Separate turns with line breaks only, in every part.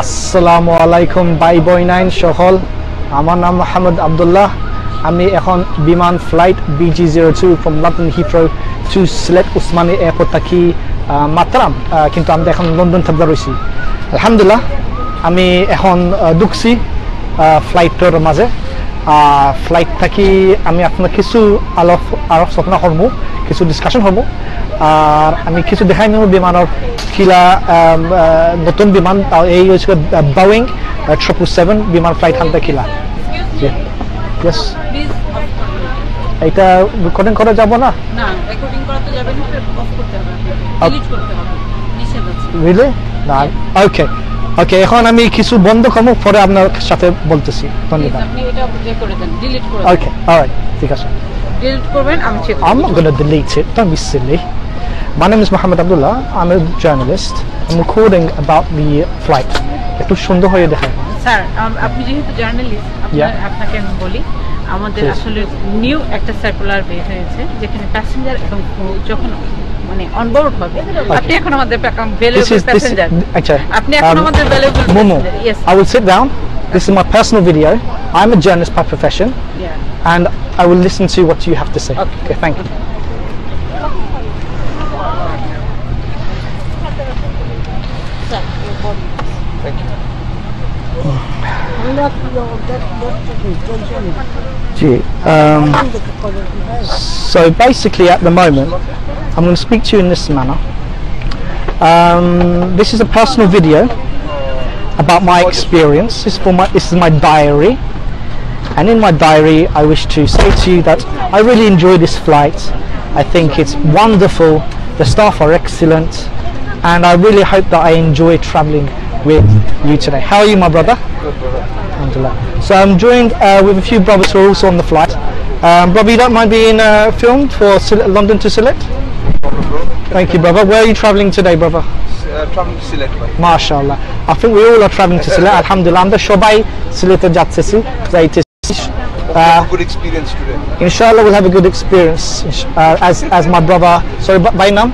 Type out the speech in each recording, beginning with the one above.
আসসালামু আলাইকুম বাই বয়নাইন সকল আমার নাম মোহাম্মদ আব্দুল্লাহ আমি এখন বিমান flight BG02 from London Heathrow to Sylhet Osmani Airport থাকি মাত্রাম কিন্তু আমি এখন লন্ডন থাকতে রয়েছি আলহামদুলিল্লাহ আমি এখন ঢুকছি ফ্লাইটের মাঝে ফ্লাইট থাকি আমি আপনার কিছু আলাপ স্বপ্ন করব কিছু ডিসকাশন করব আর আমি কিছু দেখাই নেব বিমানের কিলা নতুন বিমান এই হচ্ছে Boeing 777 বিমান ফ্লাইট হানতে কিলা ইয়েস এটা রেকর্ডিং করা যাব না
না রেকর্ডিং করা তো যাবে না অফ করতে হবে ডিলিট করতে হবে নিষেধ আছে
রিয়েলি না ওকে ওকে এখন আমি কিছু বন্ধ করব পরে আপনার সাথে বলতেছি ধন্যবাদ
আপনি এটা যে করে দেন ডিলিট করে
ওকে অলরাইট ঠিক আছে
ডিলিট করবেন আমি check
I'm not going to delete it don't be silly my name is Mohammed Abdullah I'm a journalist I'm recording about the flight একটু সুন্দর হয়ে দেখায়
স্যার আপনি যেহেতু জার্নালিস্ট আপনাকে আমি বলি আমাদের আসলে নিউ একটা সার্কুলার বের হয়েছে যেখানে প্যাসেঞ্জার এবং যখন মানে অনবোর্ড হবে আপনি এখন আমাদের ভ্যালুয়েবল প্যাসেঞ্জার
আচ্ছা
আপনি এখন আমাদের valuable
Momo I will sit down this is my personal video I'm a journalist by profession and I will listen to what you have to say okay thank you
Thank you.
So basically at the moment I'm going to speak to you in this manner. This is a personal video about my experience. This is my diary, and in my diary I wish to say to you that I really enjoy this flight. I think it's wonderful, the staff are excellent, and I really hope that I enjoy travelling with you today. How are you, my brother?
Good, brother.
Alhamdulillah. So I'm joined with a few brothers who are also on the flight. Brother, you don't mind being filmed for London to Sylhet? Thank you, brother. Where are you travelling today, brother?
Travelling to Sylhet.
MashaAllah. I think we all are travelling to Sylhet. Alhamdulillah. I'm the shobai Sylhet jatsesi.
Good experience today.
Inshallah, we'll have a good experience. As my brother, sorry, by name?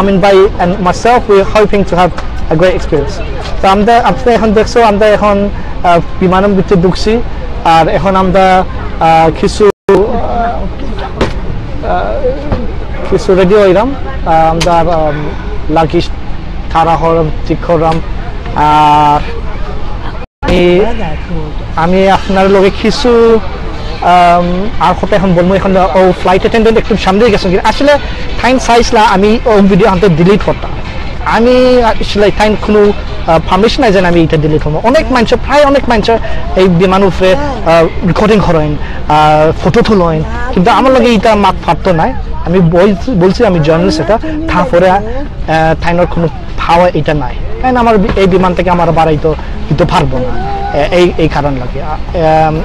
Amin Bhai and myself, we're hoping to have a great experience. So আমরা এখন দেখছো আমরা এখন বিমানের ভিতরে ঢুকছি আর এখন আমরা কিছু রেডি হইলাম আমরা লাগেজ তারা হলাম ঠিক করলাম আর আমি আপনার লগে কিছু আর কথা এখন বলবো এখন ও ফ্লাইট অ্যাটেন্ডেন্ট একটু সামনে গেছেন আসলে টাইম সাইজলা আমি ও ভিডিও আনতে ডিলিট করতাম আমি আসলে টাইম কোনো পারমিশন নাই যেন আমি এটা ডিলিট করবো প্রায় অনেক মানুষ এই বিমান উপরে রেকর্ডিং করেন ফটো তোলেন কিন্তু আমার লগে এটা মাত ফাটতো নাই আমি বলছি আমি জার্নালিস্ট এটা তারপরে টাইমের কোনো পাওয়া এটা নাই কারণ আমার এই বিমান থেকে আমার বাড়াইতে দিতে পারবো না এই কারণ লাগে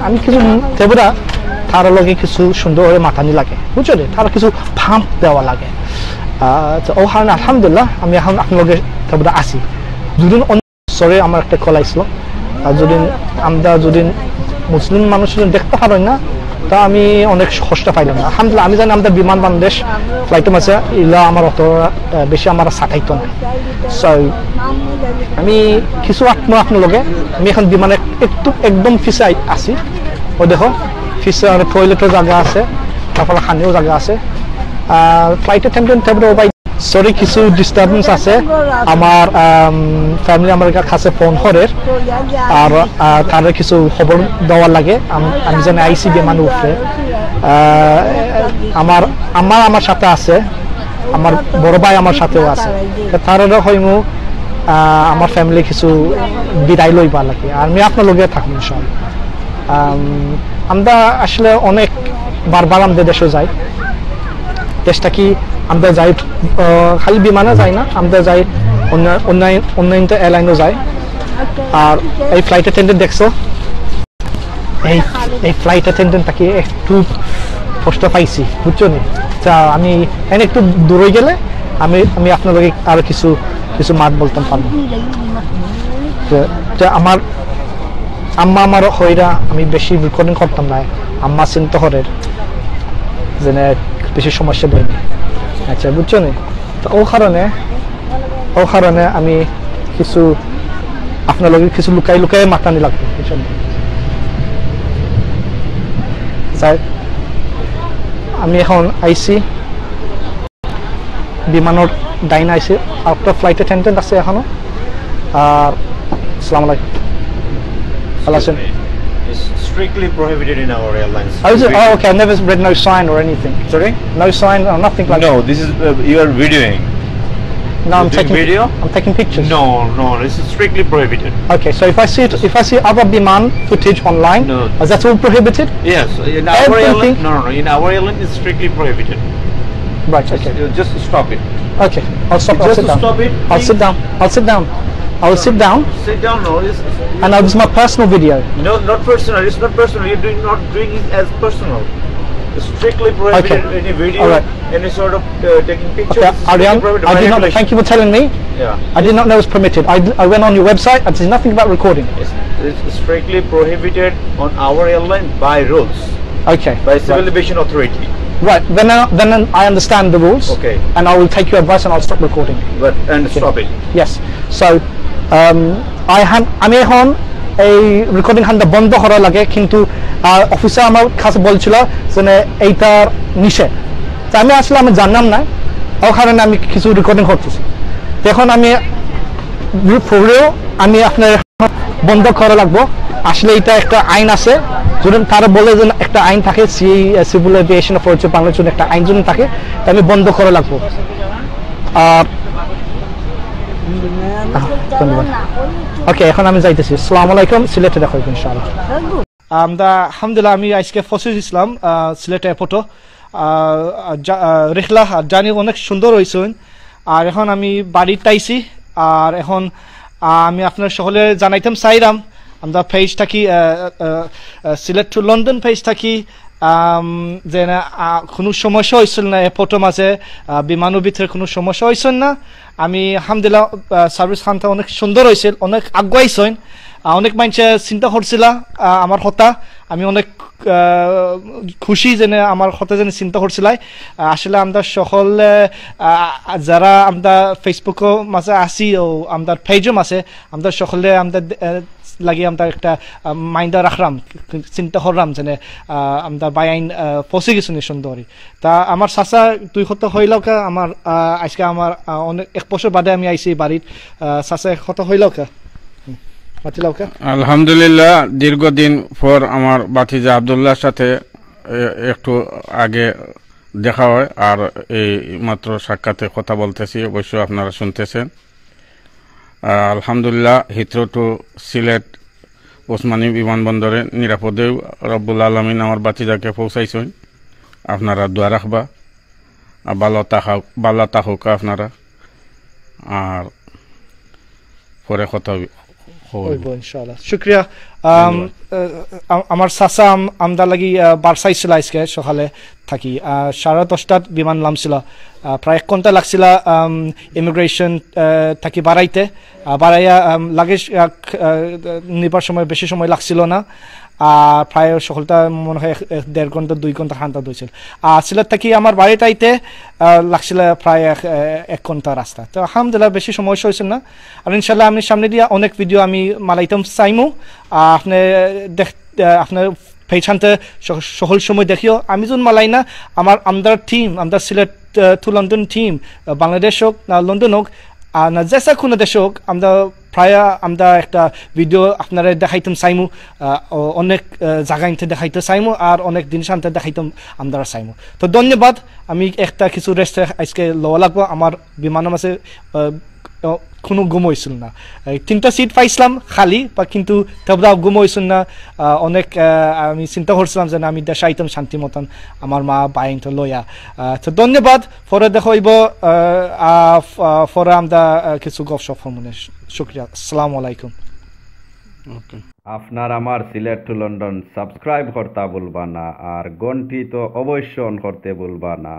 আমি কিছু দেবরা তার লগে কিছু সুন্দর হয়ে মাথানি লাগে বুঝছো রে তার কিছু ফাম্প দেওয়া লাগে তো ও কারণে আলহামদুলিল্লাহ আমি এখন আপনাদের দেবরা আসি যদি সরে আমার একটা কল আসছিল আর যদি মুসলিম মানুষ দেখতে পারেন না তা আমি অনেক কষ্ট পাইলাম না আলহামদুলিল্লাহ আমি জানি আমাদের বিমান বাংলাদেশ ফ্লাইটের মাঝে এগুলো আমার অত বেশি আমার সাথাইতো না সো আমি কিছু আপনার লগে আমি এখন বিমানে একদম ফিসে আছি ও দেখো ফিসে টয়লেটের জায়গা আছে তারপরে খানিও জায়গা আছে ফ্লাইট অ্যাটেন্ডেন্ট সরি কিছু ডিস্টারবেন্স আছে আমার ফ্যামিলি আমার কাছে ফোন করে আর তার কিছু খবর দেওয়ার লাগে আমি জানি আইসি বিমান উপরে আমার সাথে আছে আমার বড় ভাই আমার সাথেও আছে তারও হইমু আমার ফ্যামিলি কিছু বিদায় লইবা লাগে আর আমি আপনার লগে থাকবো সব আমরা আসলে অনেক বারবার আমাদের দেশে যাই দেশটা কি আমরা যাই খালি বিমানে যাই না আমরা যাই অন্যান্য এয়ারলাইনও যাই আর এই ফ্লাইট অ্যাটেন্ডেন্ট দেখছো এই ফ্লাইট অ্যাটেন্ডেন্ট তাকে একটু কষ্ট পাইছি বুঝছো নি আমি এখানে একটু দূরে গেলে আমি আপনাদেরকে আরো কিছু মাত বলতাম পারবো আমার আম্মা আমার হইরা আমি বেশি রেকর্ডিং করতাম না আম্মা চিন্তা হরের যেনে বেশি সমস্যা দেয়নি আচ্ছা বুঝছো নি তো ও কারণে আমি কিছু আপনার লগে কিছু লুকাই লুকাই মাতানি লাগবে ইনশাআল্লাহ স্যার আমি এখন আইসি বিমানের ডাইন আইসি আফটার ফ্লাইট অ্যাটেন্ডেন্ট আছে এখনো আর আসসালামু আলাইকুম ভালো আছেন
It's strictly prohibited in our airlines.
Oh, okay. I've never read no sign or anything.
Sorry?
No sign or nothing like
No,
that.
this is you are videoing.
No, I'm
doing
taking
video?
I'm taking pictures.
No, this is strictly prohibited.
Okay, so if I see other Biman footage online,
No.
is that all prohibited?
Yes, in our
Everything-
airline. No. In our airline, it's strictly prohibited.
Right. Okay.
Just stop it.
Okay. I'll stop. I'll
Just
sit down.
stop it,
I'll
please.
sit down. I'll sit down. I'll sit down.
Sit down. No,
And now this is my personal video.
no, not personal. It's not personal. You're not doing it as personal. It's strictly prohibited.
Okay.
Any video,
All right.
any sort of taking pictures.
Okay,
it's strictly
Aryan,
prohibited
I
by
did not.
regulation.
Thank you for telling me.
Yeah.
I did not know it was permitted. I went on your website. And there's nothing about recording.
It's strictly prohibited on our airline by rules,
Okay.
by Civil
Right.
Aviation Authority.
Right. Then I understand the rules.
Okay.
And I will take your advice and I'll stop recording.
And stop it.
Yes. So আমি এখন এই recording হানটা বন্ধ করা লাগে কিন্তু officer আমার কাছে বলছিল যে এইটার নিষেধ তা আমি আসলে আমি জানলাম না ও কারণে আমি কিছু রেকর্ডিং করতেছি এখন আমি আমি আপনার বন্ধ করা লাগবো আসলে এটা একটা আইন আছে যদি তারা বলে যে একটা আইন থাকে সিভিল এভিয়েশন অথরিটি বাংলাদেশ জন্য একটা আইন যদি থাকে তা আমি বন্ধ করা লাগবো ধন্যবাদ ওকে এখন আমি যাইতেছি আসসালামু আলাইকুম সিলেটে দেখা হবে ইনশাআল্লাহ আমরা আলহামদুলিল্লাহ আমি আজকে ফসিল ইসলাম সিলেট এয়ারপোর্টও রেখলা জানি অনেক সুন্দর হয়েছে আর এখন আমি বাড়িতে আইছি আর এখন আমি আপনার সকলে জানাইতাম চাইলাম আমরা পেজ থাকি সিলেট টু লন্ডন পেজ থাকি যে কোনো সমস্যা হয়েছিল না এয়ারপোর্টের মাঝে বিমানের ভিতরে কোনো সমস্যা হয়েছিল না আমি আলহামদুলিল্লাহ সার্ভিস খানটা অনেক সুন্দর হয়েছিল অনেক আগুয়াইছেন অনেক মানুষে চিন্তা করছিল আমার কথা আমি অনেক খুশি যেন আমার কথা যেন চিন্তা করছিল আসলে আমরা সকলে যারা আমরা ফেসবুকের মাঝে আছি ও আমাদের পেজও আছে আমরা সকলে আমাদের লাগি আমরা একটা মাইন্ডা রাখলাম চিন্তা করলাম যে আমরা বাইন পৌঁছে গেছি সুন্দরী তা আমার চাচা 2 সপ্তাহ হইল আমার আজকে আমার অনেক 1 বছর বাদে আমি আইছি বাড়ির চাচা 1 সপ্তাহ হইল
আলহামদুলিল্লাহ দীর্ঘদিন পর আমার ভাতিজা আব্দুল্লাহর সাথে একটু আগে দেখা হয় আর এই মাত্র সাক্ষাতে কথা বলতেছি অবশ্য আপনারা শুনতেছেন আলহামদুলিল্লাহ হিথ্রো টু সিলেট ওসমানী বিমানবন্দরে নিরাপদে রব্বুল আলামিন আমার ভাতিজাকে পৌঁছাইছেন আপনারা দোয়া রাখবা ভালো থাকুক আপনারা আর পরে কথা
ইনশাআল্লাহ শুকরিয়া আমার চাচা আমদার লাগি বারসাইছিল আজকে সকালে থাকি 10:30টাত বিমান নামছিল প্রায় 1 ঘন্টা লাগছিল ইমিগ্রেশন থাকি বাড়াইয়া লাগেজ নিবার সময় বেশি সময় লাগছিল না আর প্রায় সকলটা মনে হয় 1.5 ঘন্টা 2 ঘন্টা হাঁটা হয়েছিল আর সিলেট থাকি আমার বাড়িতে আইতে লাগছিল প্রায় 1 ঘন্টা রাস্তা তো আলহামদুলিল্লাহ বেশি সমস্যা হয়েছিল না আর ইনশাল্লাহ আমি সামনে দিয়ে অনেক ভিডিও আমি মালাইতাম চাইমু আপনি আপনার পেছানতে সকল সময় দেখিও আমি যখন মালাই না আমাদের টিম আমাদের Sylhet to London team Bangladesh হোক না লন্ডন হোক না যেসা কোনো দেশ হোক আমরা প্রায় আমরা একটা ভিডিও আপনারা দেখাইতাম চাইমু অনেক জায়গায় দেখাইতে চাইমু আর অনেক জিনিস আনতে দেখাইতাম আমরা চাইমু তো ধন্যবাদ আমি একটা কিছু রেস্ট আজকে লওয়া লাগবো আমার বিমানের মাঝে কোনো ঘুম হয়েছিল না 3টা সিট পাইছিলাম খালি বা কিন্তু তবুও ঘুম হয়েছিল না অনেক আমি চিন্তা করছিলাম যে আমি দেশে আইতাম শান্তি মতন আমার মা বাইনটা লইয়া তো ধন্যবাদ পরে দেখা হইব পরে আমরা কিছু গপসপ মনে শুক্রিয়া আসসালামু আলাইকুম
আপনার আমার সিলেট টু লন্ডন সাবস্ক্রাইব করতে ভুলবা না আর ঘন্টি তো অবশ্যই অন করতে ভুলবা না